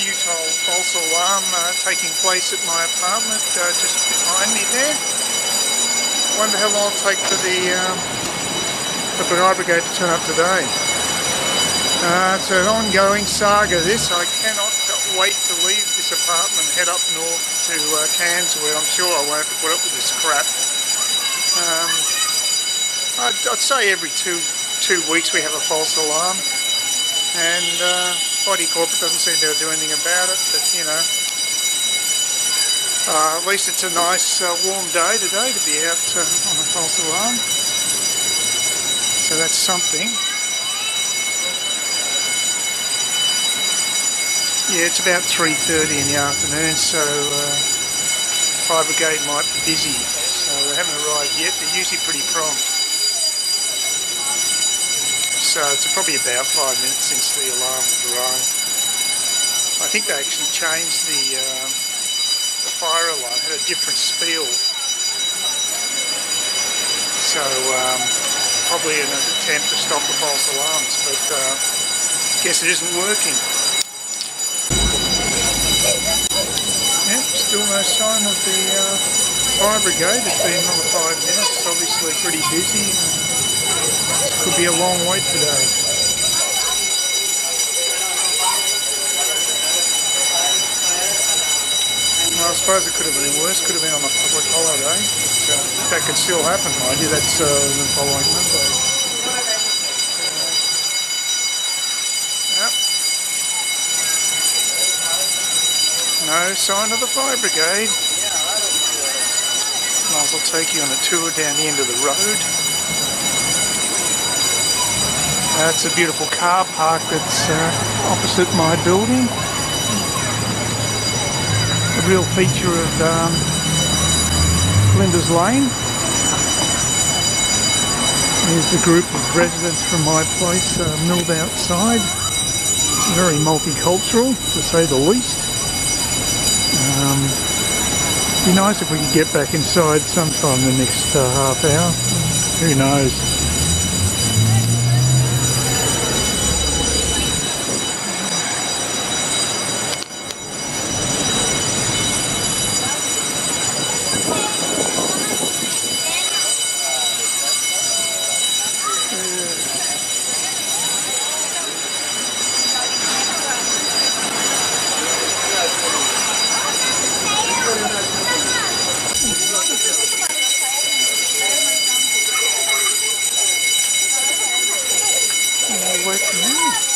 futile false alarm taking place at my apartment just behind me there. Wonder how long it'll take for the fire brigade to turn up today. It's an ongoing saga this. I cannot wait to leave this apartment and head up north to Cairns, where I'm sure I won't have to put up with this crap. I'd say every two weeks we have a false alarm, and Body Corporate doesn't seem to do anything about it, but you know, at least it's a nice warm day today to be out on a false alarm, so that's something. Yeah, it's about 3:30 in the afternoon, so fire brigade might be busy, so they haven't arrived yet. They're usually pretty prompt. So it's probably about 5 minutes since the alarm was rung. I think they actually changed the fire alarm, had a different spiel. So probably an attempt to stop the false alarms, but guess it isn't working. Yeah, still no sign of the fire brigade. It's been another 5 minutes, obviously pretty busy. Could be a long wait today. Well, I suppose it could have been worse. Could have been on a public holiday. But, that could still happen, mind you. That's the following Monday. Yep. No sign of the fire brigade. Might as well take you on a tour down the end of the road. That's a beautiful car park that's opposite my building. A real feature of Flinders Lane. Here's the group of residents from my place milled outside. It's very multicultural, to say the least. It'd be nice if we could get back inside sometime in the next half hour. Who knows? Working out.